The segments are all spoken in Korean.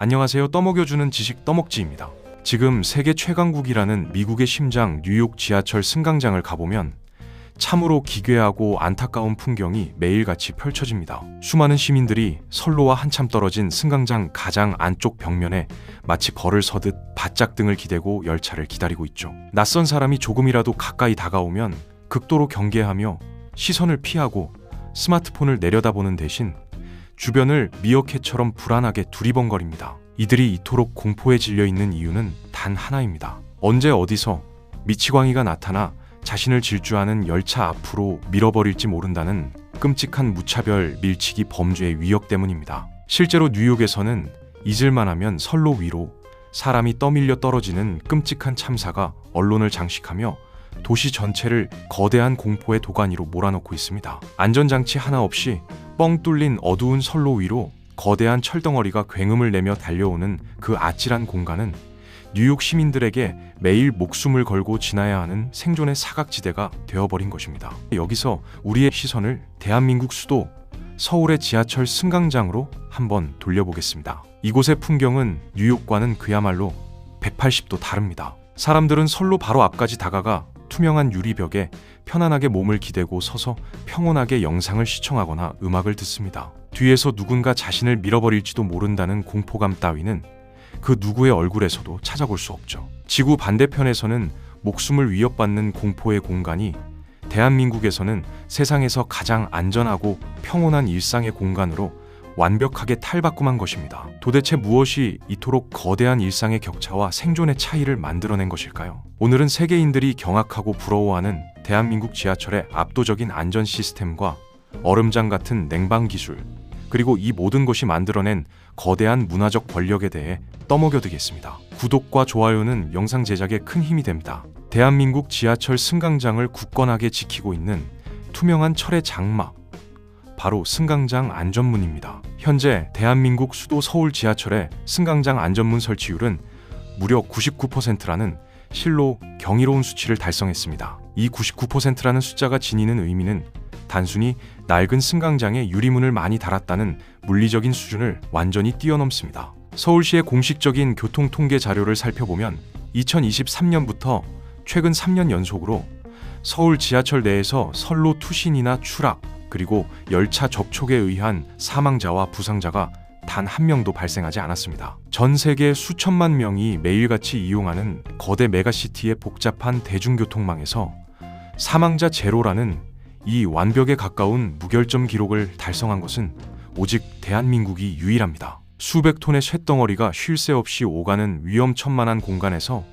안녕하세요. 떠먹여주는 지식 떠먹지입니다. 지금 세계 최강국이라는 미국의 심장 뉴욕 지하철 승강장을 가보면 참으로 기괴하고 안타까운 풍경이 매일같이 펼쳐집니다. 수많은 시민들이 선로와 한참 떨어진 승강장 가장 안쪽 벽면에 마치 벌을 서듯 바짝 등을 기대고 열차를 기다리고 있죠. 낯선 사람이 조금이라도 가까이 다가오면 극도로 경계하며 시선을 피하고 스마트폰을 내려다보는 대신 주변을 미어캣처럼 불안하게 두리번거립니다. 이들이 이토록 공포에 질려 있는 이유는 단 하나입니다. 언제 어디서 미치광이가 나타나 자신을 질주하는 열차 앞으로 밀어버릴지 모른다는 끔찍한 무차별 밀치기 범죄의 위협 때문입니다. 실제로 뉴욕에서는 잊을만하면 선로 위로 사람이 떠밀려 떨어지는 끔찍한 참사가 언론을 장식하며 도시 전체를 거대한 공포의 도가니로 몰아넣고 있습니다. 안전장치 하나 없이 뻥 뚫린 어두운 선로 위로 거대한 철덩어리가 굉음을 내며 달려오는 그 아찔한 공간은 뉴욕 시민들에게 매일 목숨을 걸고 지나야 하는 생존의 사각지대가 되어버린 것입니다. 여기서 우리의 시선을 대한민국 수도 서울의 지하철 승강장으로 한번 돌려보겠습니다. 이곳의 풍경은 뉴욕과는 그야말로 180도 다릅니다. 사람들은 선로 바로 앞까지 다가가 투명한 유리벽에 편안하게 몸을 기대고 서서 평온하게 영상을 시청하거나 음악을 듣습니다. 뒤에서 누군가 자신을 밀어버릴지도 모른다는 공포감 따위는 그 누구의 얼굴에서도 찾아볼 수 없죠. 지구 반대편에서는 목숨을 위협받는 공포의 공간이 대한민국에서는 세상에서 가장 안전하고 평온한 일상의 공간으로 완벽하게 탈바꿈한 것입니다. 도대체 무엇이 이토록 거대한 일상의 격차와 생존의 차이를 만들어낸 것일까요? 오늘은 세계인들이 경악하고 부러워하는 대한민국 지하철의 압도적인 안전 시스템과 얼음장 같은 냉방 기술, 그리고 이 모든 것이 만들어낸 거대한 문화적 권력에 대해 떠먹여드리겠습니다. 구독과 좋아요는 영상 제작에 큰 힘이 됩니다. 대한민국 지하철 승강장을 굳건하게 지키고 있는 투명한 철의 장막, 바로 승강장 안전문입니다. 현재 대한민국 수도 서울 지하철의 승강장 안전문 설치율은 무려 99%라는 실로 경이로운 수치를 달성했습니다. 이 99%라는 숫자가 지니는 의미는 단순히 낡은 승강장에 유리문을 많이 달았다는 물리적인 수준을 완전히 뛰어넘습니다. 서울시의 공식적인 교통통계 자료를 살펴보면 2023년부터 최근 3년 연속으로 서울 지하철 내에서 선로 투신이나 추락, 그리고 열차 접촉에 의한 사망자와 부상자가 단 한 명도 발생하지 않았습니다. 전 세계 수천만 명이 매일같이 이용하는 거대 메가시티의 복잡한 대중교통망에서 사망자 제로라는 이 완벽에 가까운 무결점 기록을 달성한 것은 오직 대한민국이 유일합니다. 수백 톤의 쇳덩어리가 쉴 새 없이 오가는 위험천만한 공간에서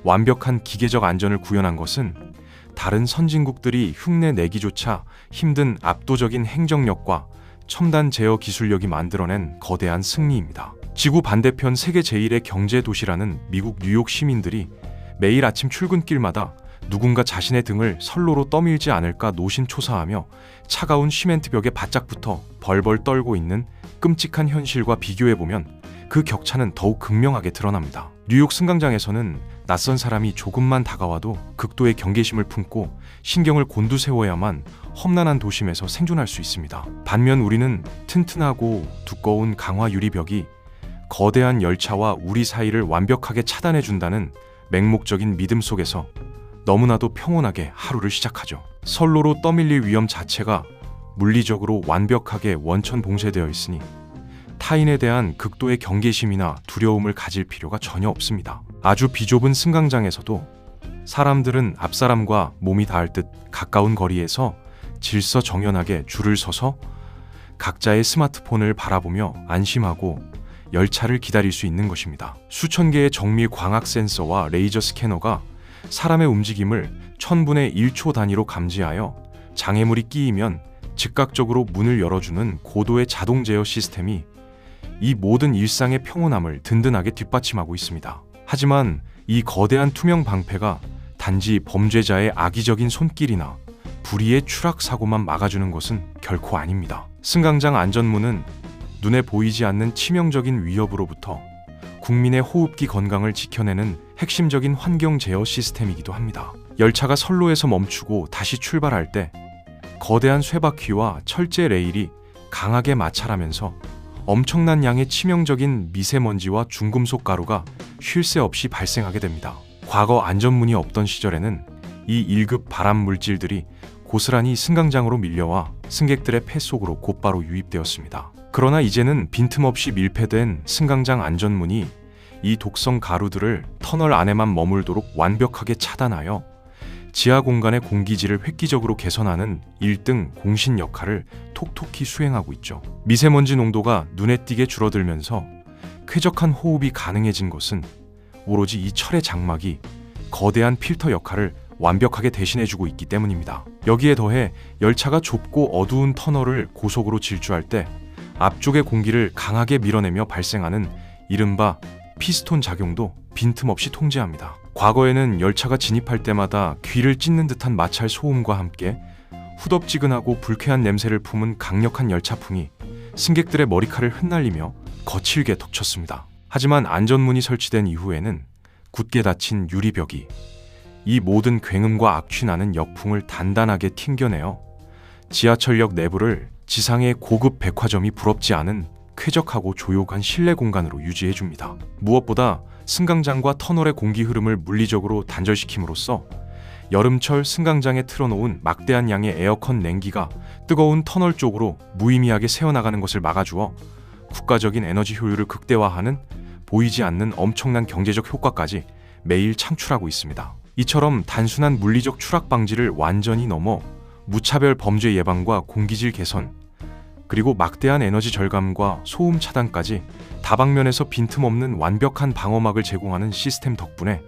완벽한 기계적 안전을 구현한 것은 다른 선진국들이 흉내내기조차 힘든 압도적인 행정력과 첨단 제어 기술력이 만들어낸 거대한 승리입니다. 지구 반대편 세계 제1의 경제 도시라는 미국 뉴욕 시민들이 매일 아침 출근길마다 누군가 자신의 등을 선로로 떠밀지 않을까 노심초사하며 차가운 시멘트벽에 바짝 붙어 벌벌 떨고 있는 끔찍한 현실과 비교해보면 그 격차는 더욱 극명하게 드러납니다. 뉴욕 승강장에서는 낯선 사람이 조금만 다가와도 극도의 경계심을 품고 신경을 곤두세워야만 험난한 도심에서 생존할 수 있습니다. 반면 우리는 튼튼하고 두꺼운 강화 유리벽이 거대한 열차와 우리 사이를 완벽하게 차단해준다는 맹목적인 믿음 속에서 너무나도 평온하게 하루를 시작하죠. 선로로 떠밀릴 위험 자체가 물리적으로 완벽하게 원천 봉쇄되어 있으니 타인에 대한 극도의 경계심이나 두려움을 가질 필요가 전혀 없습니다. 아주 비좁은 승강장에서도 사람들은 앞사람과 몸이 닿을 듯 가까운 거리에서 질서정연하게 줄을 서서 각자의 스마트폰을 바라보며 안심하고 열차를 기다릴 수 있는 것입니다. 수천 개의 정밀 광학 센서와 레이저 스캐너가 사람의 움직임을 1000분의 1초 단위로 감지하여 장애물이 끼이면 즉각적으로 문을 열어주는 고도의 자동 제어 시스템이 이 모든 일상의 평온함을 든든하게 뒷받침하고 있습니다. 하지만 이 거대한 투명 방패가 단지 범죄자의 악의적인 손길이나 불의의 추락 사고만 막아주는 것은 결코 아닙니다. 승강장 안전문은 눈에 보이지 않는 치명적인 위협으로부터 국민의 호흡기 건강을 지켜내는 핵심적인 환경 제어 시스템이기도 합니다. 열차가 선로에서 멈추고 다시 출발할 때 거대한 쇠바퀴와 철제 레일이 강하게 마찰하면서 엄청난 양의 치명적인 미세먼지와 중금속 가루가 쉴 새 없이 발생하게 됩니다. 과거 안전문이 없던 시절에는 이 1급 발암 물질들이 고스란히 승강장으로 밀려와 승객들의 폐 속으로 곧바로 유입되었습니다. 그러나 이제는 빈틈없이 밀폐된 승강장 안전문이 이 독성 가루들을 터널 안에만 머물도록 완벽하게 차단하여 지하 공간의 공기질을 획기적으로 개선하는 1등 공신 역할을 톡톡히 수행하고 있죠. 미세먼지 농도가 눈에 띄게 줄어들면서 쾌적한 호흡이 가능해진 것은 오로지 이 철의 장막이 거대한 필터 역할을 완벽하게 대신해주고 있기 때문입니다. 여기에 더해 열차가 좁고 어두운 터널을 고속으로 질주할 때 앞쪽의 공기를 강하게 밀어내며 발생하는 이른바 피스톤 작용도 빈틈없이 통제합니다. 과거에는 열차가 진입할 때마다 귀를 찢는 듯한 마찰 소음과 함께 후덥지근하고 불쾌한 냄새를 품은 강력한 열차풍이 승객들의 머리카락을 흩날리며 거칠게 덮쳤습니다. 하지만 안전문이 설치된 이후에는 굳게 닫힌 유리벽이 이 모든 굉음과 악취나는 역풍을 단단하게 튕겨내어 지하철역 내부를 지상의 고급 백화점이 부럽지 않은 쾌적하고 조용한 실내 공간으로 유지해줍니다. 무엇보다 승강장과 터널의 공기 흐름을 물리적으로 단절시킴으로써 여름철 승강장에 틀어놓은 막대한 양의 에어컨 냉기가 뜨거운 터널 쪽으로 무의미하게 새어나가는 것을 막아주어 국가적인 에너지 효율을 극대화하는 보이지 않는 엄청난 경제적 효과까지 매일 창출하고 있습니다. 이처럼 단순한 물리적 추락 방지를 완전히 넘어 무차별 범죄 예방과 공기질 개선, 그리고 막대한 에너지 절감과 소음 차단까지 다방면에서 빈틈없는 완벽한 방어막을 제공하는 시스템 덕분에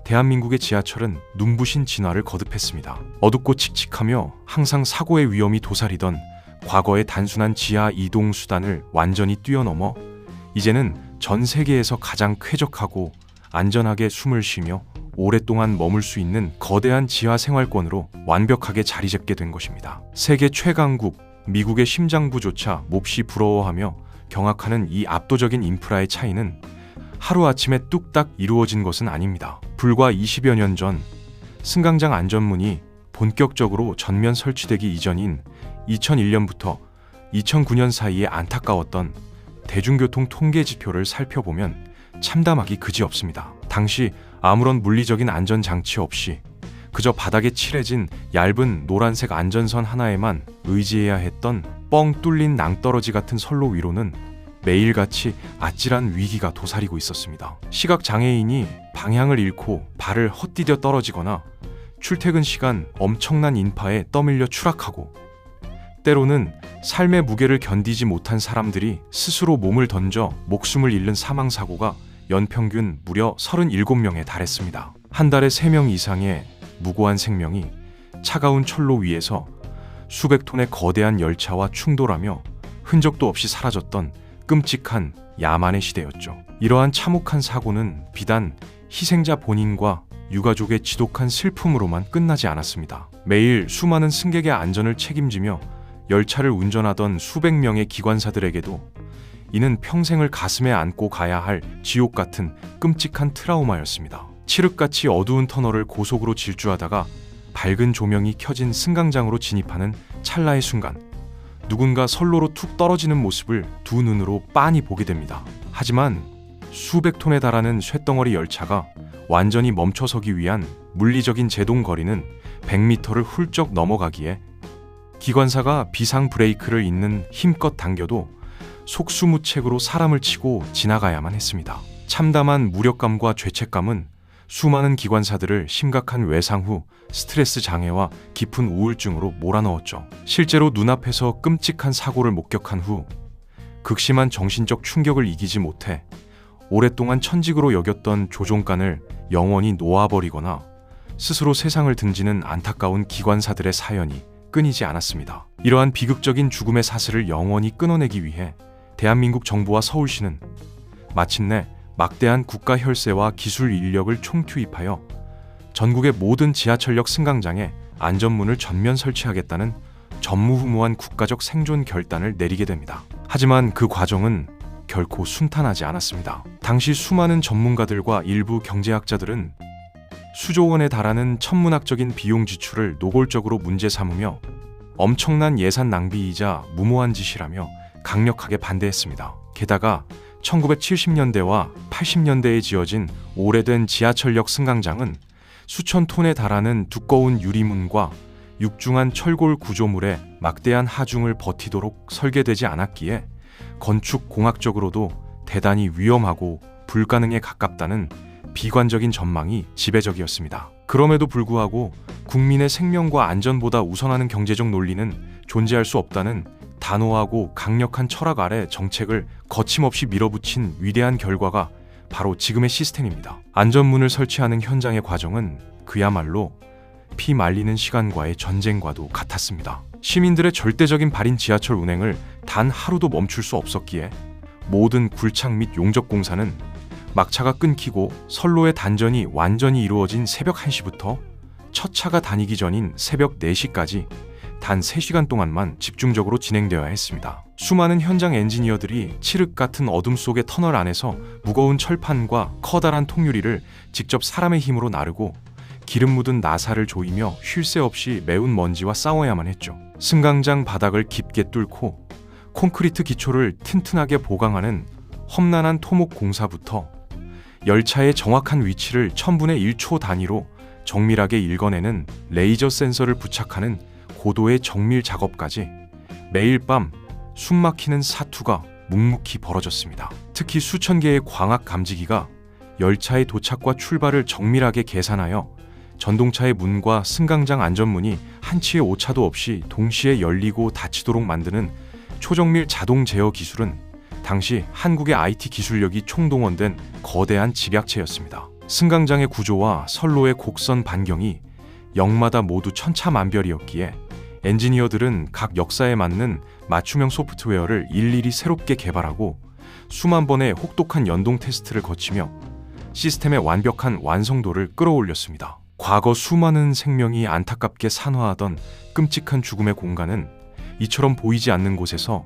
대한민국의 지하철은 눈부신 진화를 거듭했습니다. 어둡고 칙칙하며 항상 사고의 위험이 도사리던 과거의 단순한 지하 이동 수단을 완전히 뛰어넘어 이제는 전 세계에서 가장 쾌적하고 안전하게 숨을 쉬며 오랫동안 머물 수 있는 거대한 지하 생활권으로 완벽하게 자리 잡게 된 것입니다. 세계 최강국 미국의 심장부조차 몹시 부러워하며 경악하는 이 압도적인 인프라의 차이는 하루아침에 뚝딱 이루어진 것은 아닙니다. 불과 20여 년 전 승강장 안전문이 본격적으로 전면 설치되기 이전인 2001년부터 2009년 사이에 안타까웠던 대중교통 통계 지표를 살펴보면 참담하기 그지없습니다. 당시 아무런 물리적인 안전장치 없이 그저 바닥에 칠해진 얇은 노란색 안전선 하나에만 의지해야 했던 뻥 뚫린 낭떠러지 같은 선로 위로는 매일같이 아찔한 위기가 도사리고 있었습니다. 시각장애인이 방향을 잃고 발을 헛디뎌 떨어지거나 출퇴근 시간 엄청난 인파에 떠밀려 추락하고, 때로는 삶의 무게를 견디지 못한 사람들이 스스로 몸을 던져 목숨을 잃는 사망사고가 연평균 무려 37명에 달했습니다. 한 달에 3명 이상의 무고한 생명이 차가운 철로 위에서 수백 톤의 거대한 열차와 충돌하며 흔적도 없이 사라졌던 끔찍한 야만의 시대였죠. 이러한 참혹한 사고는 비단 희생자 본인과 유가족의 지독한 슬픔으로만 끝나지 않았습니다. 매일 수많은 승객의 안전을 책임지며 열차를 운전하던 수백 명의 기관사들에게도 이는 평생을 가슴에 안고 가야 할 지옥 같은 끔찍한 트라우마였습니다. 칠흑같이 어두운 터널을 고속으로 질주하다가 밝은 조명이 켜진 승강장으로 진입하는 찰나의 순간, 누군가 선로로 툭 떨어지는 모습을 두 눈으로 빤히 보게 됩니다. 하지만 수백 톤에 달하는 쇳덩어리 열차가 완전히 멈춰서기 위한 물리적인 제동 거리는 100m를 훌쩍 넘어가기에 기관사가 비상 브레이크를 잇는 힘껏 당겨도 속수무책으로 사람을 치고 지나가야만 했습니다. 참담한 무력감과 죄책감은 수많은 기관사들을 심각한 외상 후 스트레스 장애와 깊은 우울증으로 몰아넣었죠. 실제로 눈앞에서 끔찍한 사고를 목격한 후 극심한 정신적 충격을 이기지 못해 오랫동안 천직으로 여겼던 조종관을 영원히 놓아버리거나 스스로 세상을 등지는 안타까운 기관사들의 사연이 끊이지 않았습니다. 이러한 비극적인 죽음의 사슬을 영원히 끊어내기 위해 대한민국 정부와 서울시는 마침내 막대한 국가 혈세와 기술 인력을 총투입하여 전국의 모든 지하철역 승강장에 안전문을 전면 설치하겠다는 전무후무한 국가적 생존 결단을 내리게 됩니다. 하지만 그 과정은 결코 순탄하지 않았습니다. 당시 수많은 전문가들과 일부 경제학자들은 수조 원에 달하는 천문학적인 비용 지출을 노골적으로 문제 삼으며 엄청난 예산 낭비이자 무모한 짓이라며 강력하게 반대했습니다. 게다가 1970년대와 80년대에 지어진 오래된 지하철역 승강장은 수천 톤에 달하는 두꺼운 유리문과 육중한 철골 구조물에 막대한 하중을 버티도록 설계되지 않았기에 건축 공학적으로도 대단히 위험하고 불가능에 가깝다는 비관적인 전망이 지배적이었습니다. 그럼에도 불구하고 국민의 생명과 안전보다 우선하는 경제적 논리는 존재할 수 없다는 단호하고 강력한 철학 아래 정책을 거침없이 밀어붙인 위대한 결과가 바로 지금의 시스템입니다. 안전문을 설치하는 현장의 과정은 그야말로 피 말리는 시간과의 전쟁과도 같았습니다. 시민들의 절대적인 발인 지하철 운행을 단 하루도 멈출 수 없었기에 모든 굴착 및 용접 공사는 막차가 끊기고 선로의 단전이 완전히 이루어진 새벽 1시부터 첫 차가 다니기 전인 새벽 4시까지 단 3시간 동안만 집중적으로 진행되어야 했습니다. 수많은 현장 엔지니어들이 칠흑 같은 어둠 속의 터널 안에서 무거운 철판과 커다란 통유리를 직접 사람의 힘으로 나르고 기름 묻은 나사를 조이며 쉴 새 없이 매운 먼지와 싸워야만 했죠. 승강장 바닥을 깊게 뚫고 콘크리트 기초를 튼튼하게 보강하는 험난한 토목 공사부터 열차의 정확한 위치를 1000분의 1초 단위로 정밀하게 읽어내는 레이저 센서를 부착하는 고도의 정밀 작업까지 매일 밤 숨막히는 사투가 묵묵히 벌어졌습니다. 특히 수천 개의 광학 감지기가 열차의 도착과 출발을 정밀하게 계산하여 전동차의 문과 승강장 안전문이 한치의 오차도 없이 동시에 열리고 닫히도록 만드는 초정밀 자동 제어 기술은 당시 한국의 IT 기술력이 총동원된 거대한 집약체였습니다. 승강장의 구조와 선로의 곡선 반경이 역마다 모두 천차만별이었기에 엔지니어들은 각 역사에 맞는 맞춤형 소프트웨어를 일일이 새롭게 개발하고 수만 번의 혹독한 연동 테스트를 거치며 시스템의 완벽한 완성도를 끌어올렸습니다. 과거 수많은 생명이 안타깝게 산화하던 끔찍한 죽음의 공간은 이처럼 보이지 않는 곳에서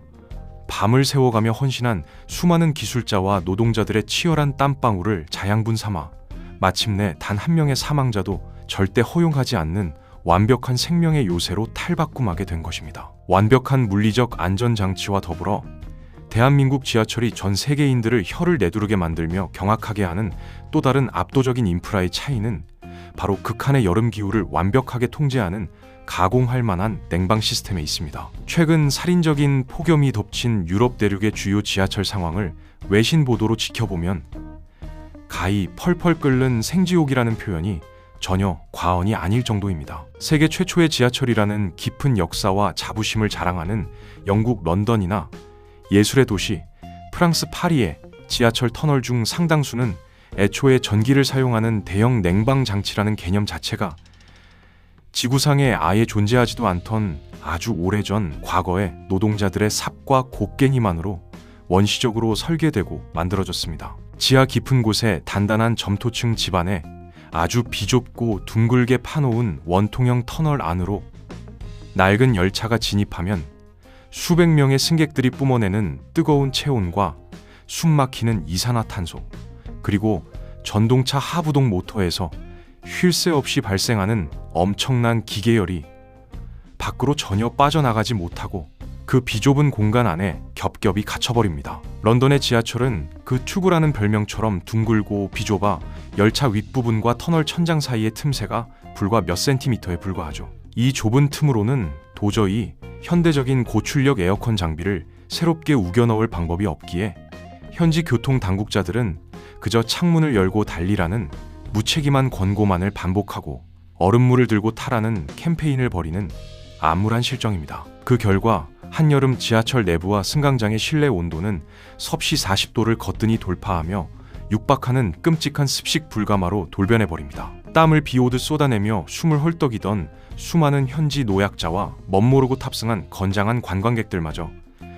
밤을 새워가며 헌신한 수많은 기술자와 노동자들의 치열한 땀방울을 자양분 삼아 마침내 단 한 명의 사망자도 절대 허용하지 않는 완벽한 생명의 요새로 탈바꿈하게 된 것입니다. 완벽한 물리적 안전장치와 더불어 대한민국 지하철이 전 세계인들을 혀를 내두르게 만들며 경악하게 하는 또 다른 압도적인 인프라의 차이는 바로 극한의 여름 기후를 완벽하게 통제하는 가공할 만한 냉방 시스템에 있습니다. 최근 살인적인 폭염이 덮친 유럽 대륙의 주요 지하철 상황을 외신 보도로 지켜보면 가히 펄펄 끓는 생지옥이라는 표현이 전혀 과언이 아닐 정도입니다. 세계 최초의 지하철이라는 깊은 역사와 자부심을 자랑하는 영국 런던이나 예술의 도시 프랑스 파리의 지하철 터널 중 상당수는 애초에 전기를 사용하는 대형 냉방 장치라는 개념 자체가 지구상에 아예 존재하지도 않던 아주 오래전 과거의 노동자들의 삽과 곡괭 힘만으로 원시적으로 설계되고 만들어졌습니다. 지하 깊은 곳에 단단한 점토층 집안에 아주 비좁고 둥글게 파놓은 원통형 터널 안으로 낡은 열차가 진입하면 수백 명의 승객들이 뿜어내는 뜨거운 체온과 숨막히는 이산화탄소, 그리고 전동차 하부동 모터에서 쉴 새 없이 발생하는 엄청난 기계열이 밖으로 전혀 빠져나가지 못하고 그 비좁은 공간 안에 겹겹이 갇혀버립니다. 런던의 지하철은 그 튜브라는 별명처럼 둥글고 비좁아 열차 윗부분과 터널 천장 사이의 틈새가 불과 몇 센티미터에 불과하죠. 이 좁은 틈으로는 도저히 현대적인 고출력 에어컨 장비를 새롭게 우겨 넣을 방법이 없기에 현지 교통 당국자들은 그저 창문을 열고 달리라는 무책임한 권고만을 반복하고 얼음물을 들고 타라는 캠페인을 벌이는 암울한 실정입니다. 그 결과 한여름 지하철 내부와 승강장의 실내 온도는 섭씨 40도를 거뜬히 돌파하며 육박하는 끔찍한 습식 불가마로 돌변해버립니다. 땀을 비오듯 쏟아내며 숨을 헐떡이던 수많은 현지 노약자와 멋모르고 탑승한 건장한 관광객들마저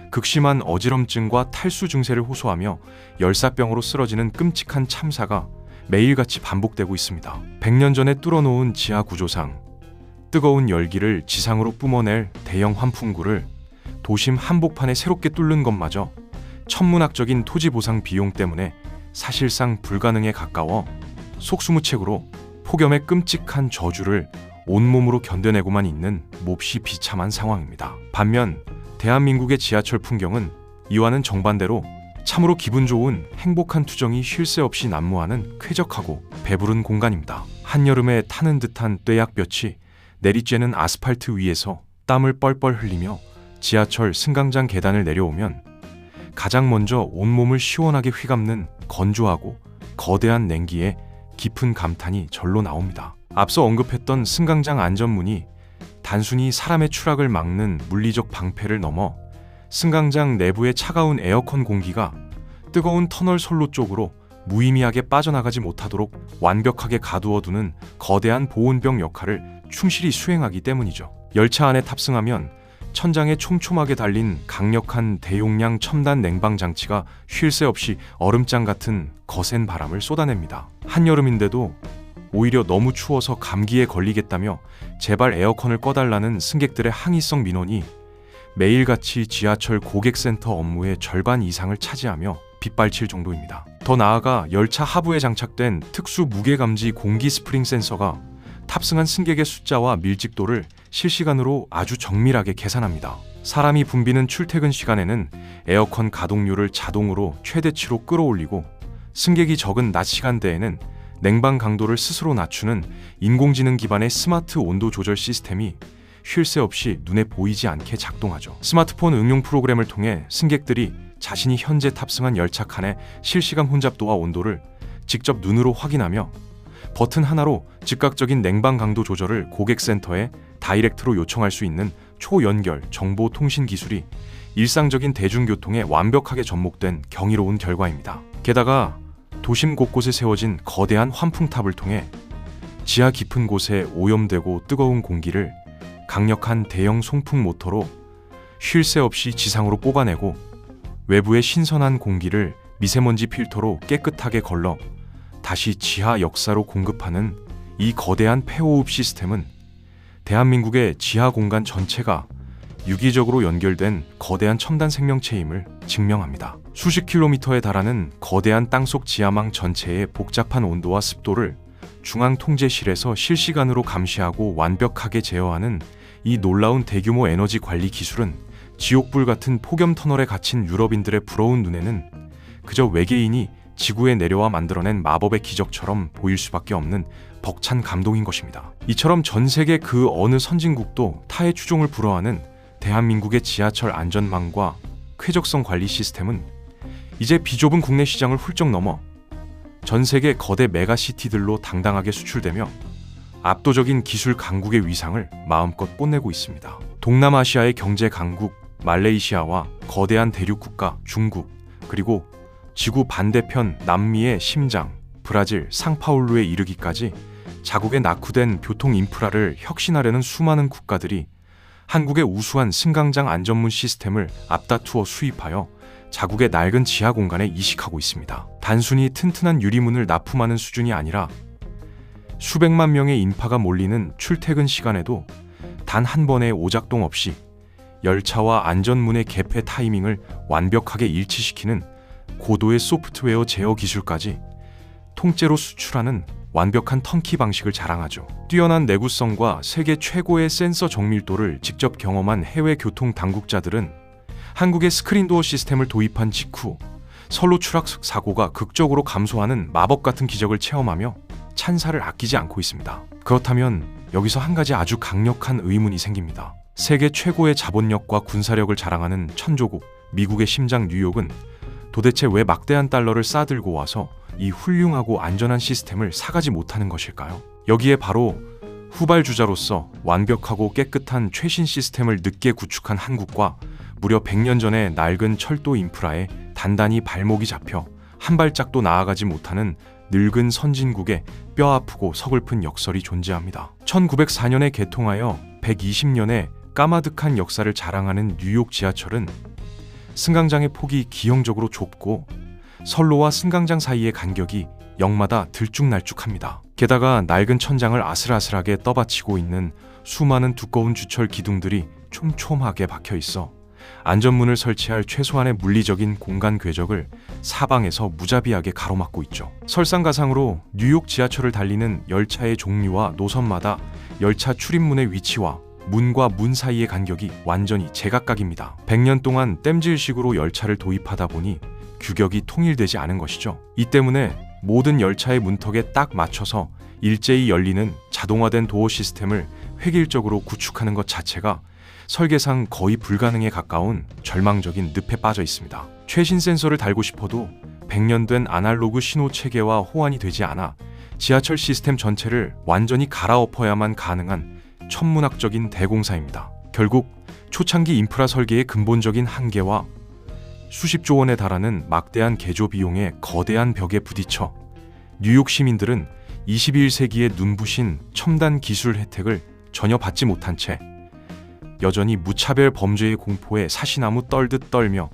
극심한 어지럼증과 탈수 증세를 호소하며 열사병으로 쓰러지는 끔찍한 참사가 매일같이 반복되고 있습니다. 100년 전에 뚫어놓은 지하 구조상 뜨거운 열기를 지상으로 뿜어낼 대형 환풍구를 도심 한복판에 새롭게 뚫는 것마저 천문학적인 토지 보상 비용 때문에 사실상 불가능에 가까워 속수무책으로 폭염의 끔찍한 저주를 온몸으로 견뎌내고만 있는 몹시 비참한 상황입니다. 반면 대한민국의 지하철 풍경은 이와는 정반대로 참으로 기분 좋은 행복한 투정이 쉴 새 없이 난무하는 쾌적하고 배부른 공간입니다. 한여름에 타는 듯한 떼약볕이 내리쬐는 아스팔트 위에서 땀을 뻘뻘 흘리며 지하철 승강장 계단을 내려오면 가장 먼저 온몸을 시원하게 휘감는 건조하고 거대한 냉기에 깊은 감탄이 절로 나옵니다. 앞서 언급했던 승강장 안전문이 단순히 사람의 추락을 막는 물리적 방패를 넘어 승강장 내부의 차가운 에어컨 공기가 뜨거운 터널 선로 쪽으로 무의미하게 빠져나가지 못하도록 완벽하게 가두어두는 거대한 보온병 역할을 충실히 수행하기 때문이죠. 열차 안에 탑승하면 천장에 촘촘하게 달린 강력한 대용량 첨단 냉방 장치가 쉴 새 없이 얼음장 같은 거센 바람을 쏟아냅니다. 한여름인데도 오히려 너무 추워서 감기에 걸리겠다며 제발 에어컨을 꺼달라는 승객들의 항의성 민원이 매일같이 지하철 고객센터 업무의 절반 이상을 차지하며 빗발칠 정도입니다. 더 나아가 열차 하부에 장착된 특수 무게감지 공기 스프링 센서가 탑승한 승객의 숫자와 밀집도를 실시간으로 아주 정밀하게 계산합니다. 사람이 붐비는 출퇴근 시간에는 에어컨 가동률을 자동으로 최대치로 끌어올리고 승객이 적은 낮 시간대에는 냉방 강도를 스스로 낮추는 인공지능 기반의 스마트 온도 조절 시스템이 쉴 새 없이 눈에 보이지 않게 작동하죠. 스마트폰 응용 프로그램을 통해 승객들이 자신이 현재 탑승한 열차 칸의 실시간 혼잡도와 온도를 직접 눈으로 확인하며 버튼 하나로 즉각적인 냉방 강도 조절을 고객센터에 다이렉트로 요청할 수 있는 초연결 정보통신 기술이 일상적인 대중교통에 완벽하게 접목된 경이로운 결과입니다. 게다가 도심 곳곳에 세워진 거대한 환풍탑을 통해 지하 깊은 곳에 오염되고 뜨거운 공기를 강력한 대형 송풍 모터로 쉴 새 없이 지상으로 뽑아내고 외부의 신선한 공기를 미세먼지 필터로 깨끗하게 걸러 다시 지하 역사로 공급하는 이 거대한 폐호흡 시스템은 대한민국의 지하 공간 전체가 유기적으로 연결된 거대한 첨단 생명체임을 증명합니다. 수십 킬로미터에 달하는 거대한 땅속 지하망 전체의 복잡한 온도와 습도를 중앙통제실에서 실시간으로 감시하고 완벽하게 제어하는 이 놀라운 대규모 에너지 관리 기술은 지옥불 같은 폭염 터널에 갇힌 유럽인들의 부러운 눈에는 그저 외계인이 지구에 내려와 만들어낸 마법의 기적처럼 보일 수밖에 없는 벅찬 감동인 것입니다. 이처럼 전 세계 그 어느 선진국도 타의 추종을 불허하는 대한민국의 지하철 안전망과 쾌적성 관리 시스템은 이제 비좁은 국내 시장을 훌쩍 넘어 전 세계 거대 메가시티들로 당당하게 수출되며 압도적인 기술 강국의 위상을 마음껏 뽐내고 있습니다. 동남아시아의 경제 강국 말레이시아와 거대한 대륙 국가 중국, 그리고 지구 반대편 남미의 심장 브라질 상파울루에 이르기까지 자국의 낙후된 교통 인프라를 혁신하려는 수많은 국가들이 한국의 우수한 승강장 안전문 시스템을 앞다투어 수입하여 자국의 낡은 지하 공간에 이식하고 있습니다. 단순히 튼튼한 유리문을 납품하는 수준이 아니라 수백만 명의 인파가 몰리는 출퇴근 시간에도 단 한 번의 오작동 없이 열차와 안전문의 개폐 타이밍을 완벽하게 일치시키는 고도의 소프트웨어 제어 기술까지 통째로 수출하는 완벽한 턴키 방식을 자랑하죠. 뛰어난 내구성과 세계 최고의 센서 정밀도를 직접 경험한 해외 교통 당국자들은 한국의 스크린도어 시스템을 도입한 직후 선로 추락 사고가 극적으로 감소하는 마법 같은 기적을 체험하며 찬사를 아끼지 않고 있습니다. 그렇다면 여기서 한 가지 아주 강력한 의문이 생깁니다. 세계 최고의 자본력과 군사력을 자랑하는 천조국 미국의 심장 뉴욕은 도대체 왜 막대한 달러를 싸들고 와서 이 훌륭하고 안전한 시스템을 사가지 못하는 것일까요? 여기에 바로 후발주자로서 완벽하고 깨끗한 최신 시스템을 늦게 구축한 한국과 무려 100년 전의 낡은 철도 인프라에 단단히 발목이 잡혀 한 발짝도 나아가지 못하는 늙은 선진국의 뼈아프고 서글픈 역설이 존재합니다. 1904년에 개통하여 120년의 까마득한 역사를 자랑하는 뉴욕 지하철은 승강장의 폭이 기형적으로 좁고 선로와 승강장 사이의 간격이 역마다 들쭉날쭉합니다. 게다가 낡은 천장을 아슬아슬하게 떠받치고 있는 수많은 두꺼운 주철 기둥들이 촘촘하게 박혀 있어 안전문을 설치할 최소한의 물리적인 공간 궤적을 사방에서 무자비하게 가로막고 있죠. 설상가상으로 뉴욕 지하철을 달리는 열차의 종류와 노선마다 열차 출입문의 위치와 문과 문 사이의 간격이 완전히 제각각입니다. 100년 동안 땜질식으로 열차를 도입하다 보니 규격이 통일되지 않은 것이죠. 이 때문에 모든 열차의 문턱에 딱 맞춰서 일제히 열리는 자동화된 도어 시스템을 획일적으로 구축하는 것 자체가 설계상 거의 불가능에 가까운 절망적인 늪에 빠져 있습니다. 최신 센서를 달고 싶어도 100년 된 아날로그 신호 체계와 호환이 되지 않아 지하철 시스템 전체를 완전히 갈아엎어야만 가능한 천문학적인 대공사입니다. 결국 초창기 인프라 설계의 근본적인 한계와 수십조 원에 달하는 막대한 개조 비용의 거대한 벽에 부딪혀 뉴욕 시민들은 21세기에 눈부신 첨단 기술 혜택을 전혀 받지 못한 채 여전히 무차별 범죄의 공포에 사시나무 떨듯 떨며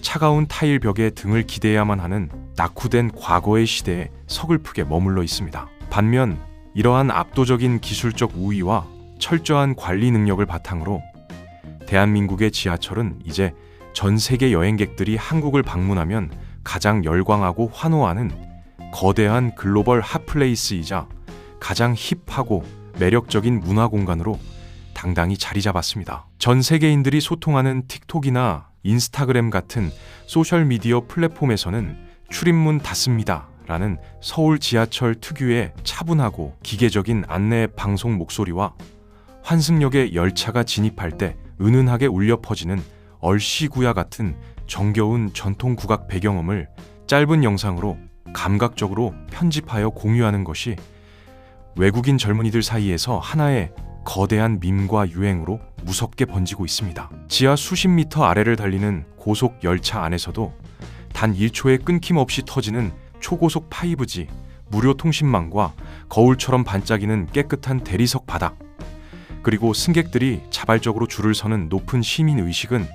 차가운 타일 벽에 등을 기대야만 하는 낙후된 과거의 시대에 서글프게 머물러 있습니다. 반면 이러한 압도적인 기술적 우위와 철저한 관리 능력을 바탕으로 대한민국의 지하철은 이제 전 세계 여행객들이 한국을 방문하면 가장 열광하고 환호하는 거대한 글로벌 핫플레이스이자 가장 힙하고 매력적인 문화 공간으로 당당히 자리 잡았습니다. 전 세계인들이 소통하는 틱톡이나 인스타그램 같은 소셜미디어 플랫폼에서는 출입문 닫습니다 라는 서울 지하철 특유의 차분하고 기계적인 안내 방송 목소리와 환승역에 열차가 진입할 때 은은하게 울려 퍼지는 얼씨구야 같은 정겨운 전통 국악 배경음을 짧은 영상으로 감각적으로 편집하여 공유하는 것이 외국인 젊은이들 사이에서 하나의 거대한 밈과 유행으로 무섭게 번지고 있습니다. 지하 수십 미터 아래를 달리는 고속 열차 안에서도 단 1초에 끊김없이 터지는 초고속 5G, 무료 통신망과 거울처럼 반짝이는 깨끗한 대리석 바닥, 그리고 승객들이 자발적으로 줄을 서는 높은 시민의식은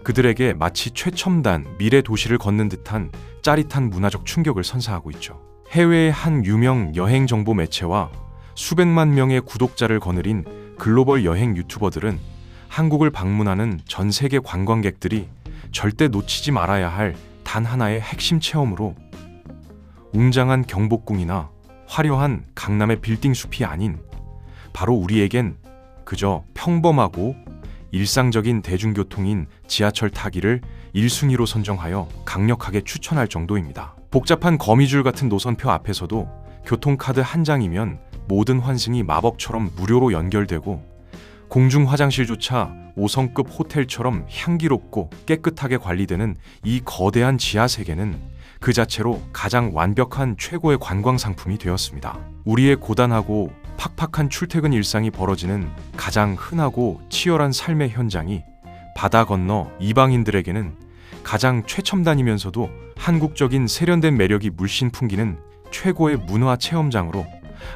그들에게 마치 최첨단 미래 도시를 걷는 듯한 짜릿한 문화적 충격을 선사하고 있죠. 해외의 한 유명 여행 정보 매체와 수백만 명의 구독자를 거느린 글로벌 여행 유튜버들은 한국을 방문하는 전 세계 관광객들이 절대 놓치지 말아야 할 단 하나의 핵심 체험으로 웅장한 경복궁이나 화려한 강남의 빌딩 숲이 아닌 바로 우리에겐 그저 평범하고 일상적인 대중교통인 지하철 타기를 1순위로 선정하여 강력하게 추천할 정도입니다. 복잡한 거미줄 같은 노선표 앞에서도 교통카드 한 장이면 모든 환승이 마법처럼 무료로 연결되고 공중 화장실조차 5성급 호텔처럼 향기롭고 깨끗하게 관리되는 이 거대한 지하 세계는 그 자체로 가장 완벽한 최고의 관광 상품이 되었습니다. 우리의 고단하고 팍팍한 출퇴근 일상이 벌어지는 가장 흔하고 치열한 삶의 현장이 바다 건너 이방인들에게는 가장 최첨단이면서도 한국적인 세련된 매력이 물씬 풍기는 최고의 문화 체험장으로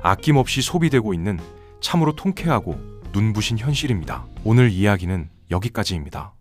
아낌없이 소비되고 있는 참으로 통쾌하고 눈부신 현실입니다. 오늘 이야기는 여기까지입니다.